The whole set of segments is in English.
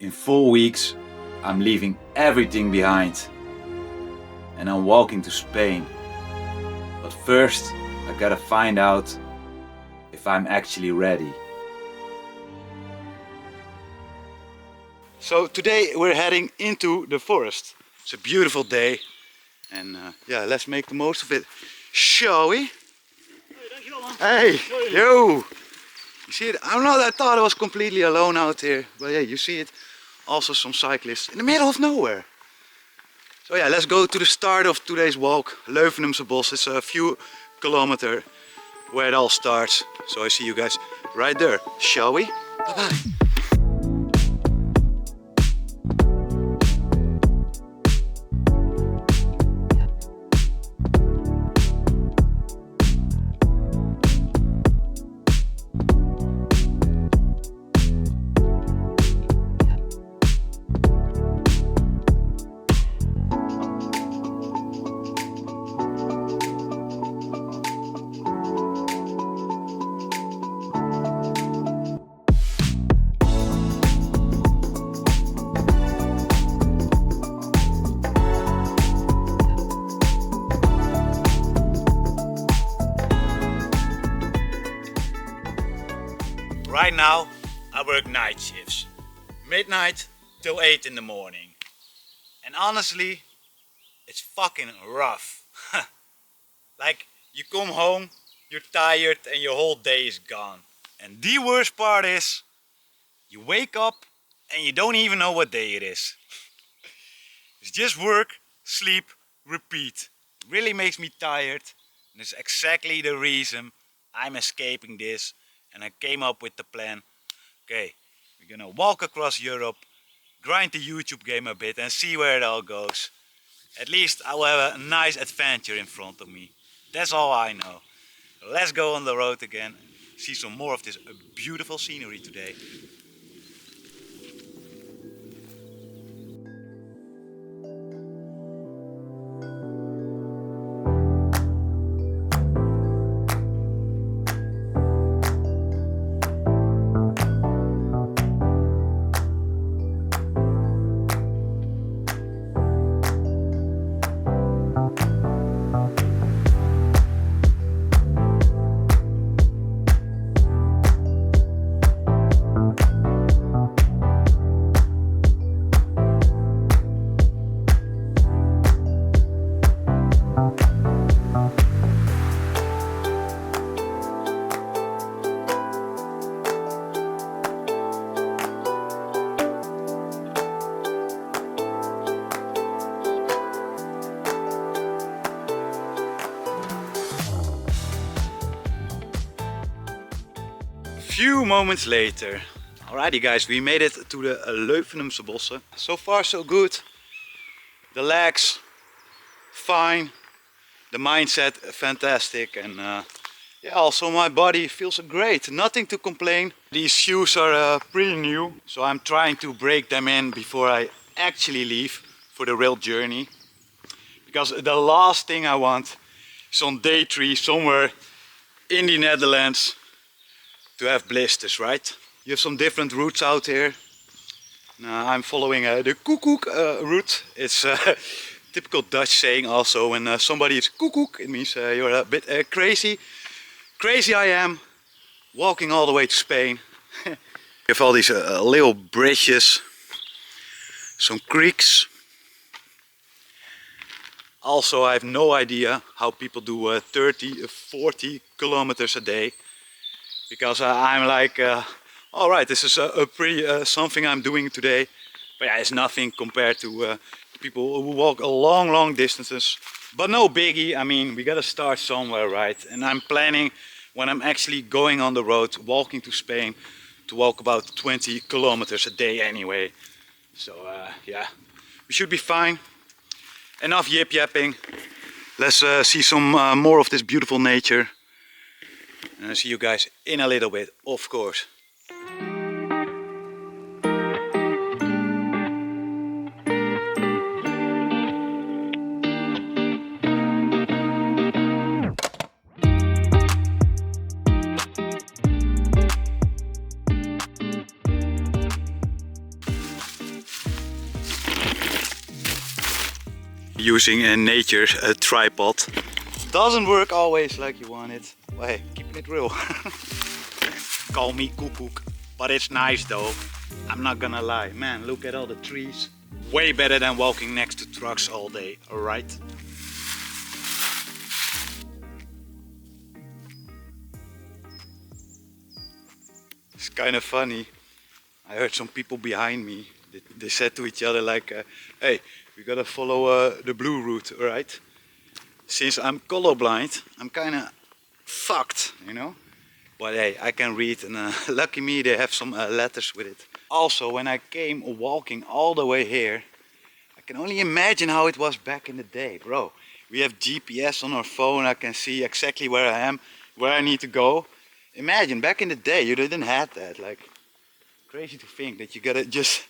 In 4 weeks, I'm leaving everything behind and I'm walking to Spain. But first, I gotta find out if I'm actually ready. So today we're heading into the forest. It's a beautiful day and yeah, let's make the most of it, shall we? Hey, yo! You see it? I thought I was completely alone out here, but yeah, you see it. Also some cyclists in the middle of nowhere. So yeah, let's go to the start of today's walk, Leuvenumse Bos. It's a few kilometers where it all starts. So I see you guys right there, shall we? Bye bye. Right now I work night shifts, midnight till 8 in the morning, and honestly it's fucking rough. Like, you come home, you're tired and your whole day is gone, and the worst part is you wake up and you don't even know what day it is. It's just work, sleep, repeat. It really makes me tired, and it's exactly the reason I'm escaping this. And I came up with the plan. Okay, we're gonna walk across Europe, grind the YouTube game a bit and see where it all goes. At least I will have a nice adventure in front of me. That's all I know. Let's go on the road again, see some more of this beautiful scenery today. Few moments later. Alrighty guys, we made it to the Leuvenumse Bossen. So far so good. The legs fine, the mindset fantastic, and yeah, also my body feels great, nothing to complain. These shoes are pretty new, so I'm trying to break them in before I actually leave for the real journey. Because the last thing I want is on day 3 somewhere in the Netherlands to have blisters, right? You have some different routes out here. I'm following the koekoek route. It's a typical Dutch saying also. When somebody is koekoek, it means you're a bit crazy. Crazy I am, walking all the way to Spain. You have all these little bridges, some creeks. Also, I have no idea how people do 30, 40 kilometers a day. Because I'm like, all right, this is a pretty something I'm doing today, but yeah, it's nothing compared to people who walk a long distances. But no biggie. I mean, we gotta start somewhere, right? And I'm planning, when I'm actually going on the road, walking to Spain, to walk about 20 kilometers a day anyway. So yeah, we should be fine. Enough yip yapping. Let's see some more of this beautiful nature. And I'll see you guys in a little bit, of course. using a nature tripod. Doesn't work always like you want it. But hey, keeping it real. Call me koekoek, but it's nice though. I'm not gonna lie. Man, look at all the trees. Way better than walking next to trucks all day, alright? It's kind of funny. I heard some people behind me. They said to each other like, hey, we gotta follow the blue route, alright? Since I'm colorblind, I'm kind of fucked, you know? But hey, I can read, and lucky me, they have some letters with it. Also, when I came walking all the way here, I can only imagine how it was back in the day, bro. We have GPS on our phone. I can see exactly where I am, where I need to go. Imagine, back in the day, you didn't have that. Like, crazy to think that you gotta just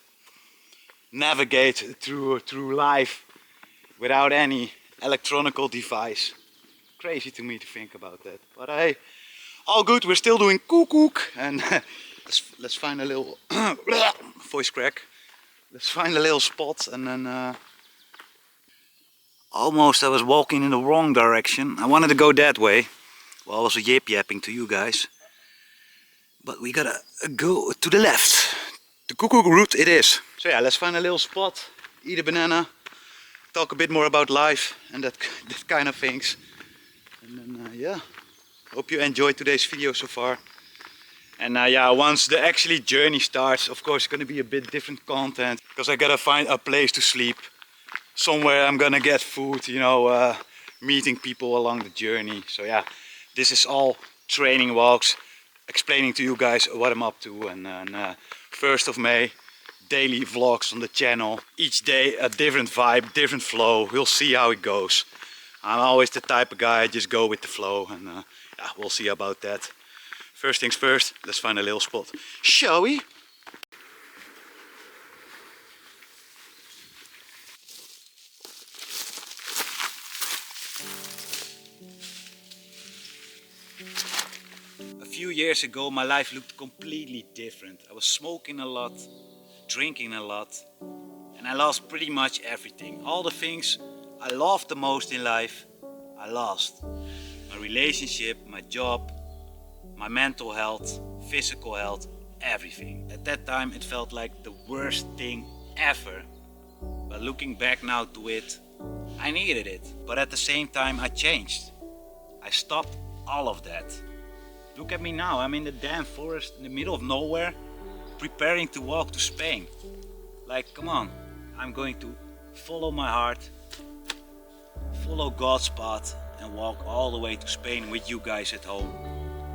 navigate through life without any electronical device. Crazy to me to think about that. But hey, all good. We're still doing koekoek, and let's find a little voice crack. Let's find a little spot, and then almost I was walking in the wrong direction. I wanted to go that way. Well, I was yip-yapping to you guys. But we gotta go to the left. The koekoek route it is. So yeah, let's find a little spot, eat a banana, talk a bit more about life and that kind of things. And then yeah, hope you enjoyed today's video so far. And yeah, once the actually journey starts, of course it's gonna be a bit different content, because I gotta find a place to sleep. Somewhere I'm gonna get food, you know, meeting people along the journey. So yeah, this is all training walks, explaining to you guys what I'm up to. And 1st of May, daily vlogs on the channel. Each day a different vibe, different flow. We'll see how it goes. I'm always the type of guy, I just go with the flow, and yeah, we'll see about that. First things first, let's find a little spot. Shall we? A few years ago my life looked completely different. I was smoking a lot, drinking a lot, and I lost pretty much everything. All the things I loved the most in life, I lost. My relationship, my job, my mental health, physical health, everything. At that time it felt like the worst thing ever. But looking back now to it, I needed it. But at the same time I changed. I stopped all of that. Look at me now, I'm in the damn forest in the middle of nowhere, preparing to walk to Spain. Like, come on, I'm going to follow my heart, follow God's path, and walk all the way to Spain with you guys at home.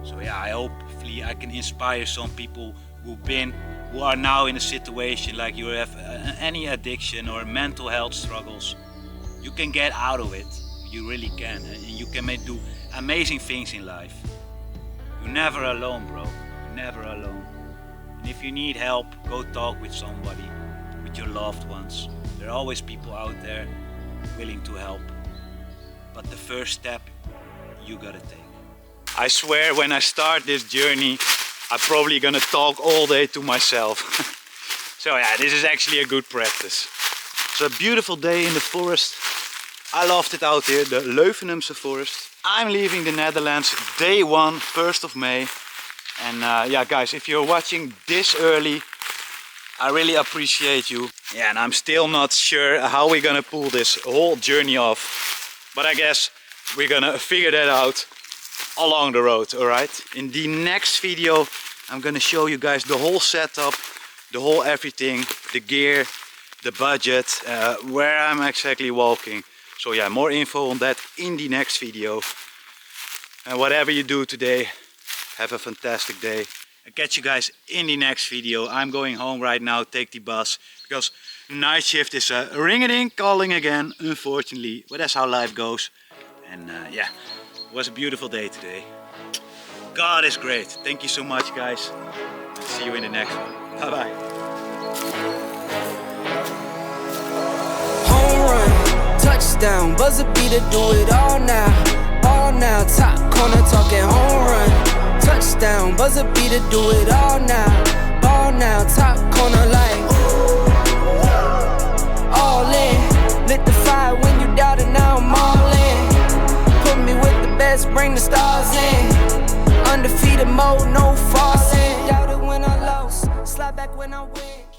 So yeah, I hopefully I can inspire some people who are now in a situation like you have any addiction or mental health struggles. You can get out of it, you really can, and you can do amazing things in life. You're never alone, bro, you're never alone. And if you need help, go talk with somebody, with your loved ones. There are always people out there willing to help. But the first step, you gotta take. I swear when I start this journey, I'm probably gonna talk all day to myself. So yeah, this is actually a good practice. It's a beautiful day in the forest. I loved it out here, the Leuvenumse forest. I'm leaving the Netherlands day 1, 1st of May. And yeah guys, if you're watching this early, I really appreciate you. Yeah, and I'm still not sure how we're gonna pull this whole journey off. But I guess we're gonna figure that out along the road, alright? In the next video, I'm gonna show you guys the whole setup, the whole everything, the gear, the budget, where I'm exactly walking. So yeah, more info on that in the next video. And whatever you do today, have a fantastic day. I'll catch you guys in the next video. I'm going home right now, take the bus, because night shift is ring-a-ding calling again, unfortunately. But that's how life goes. And yeah, it was a beautiful day today. God is great. Thank you so much, guys. I'll see you in the next one. Bye bye. Home run, touchdown, buzzer beater, do it all now. All now, top corner talking home run. Touchdown, buzzer beater, do it all now. Ball now, top corner like ooh, all in. Lit the fire when you let's bring the stars in. Undefeated mode, no falling. Doubted when I lost, slide back when I win.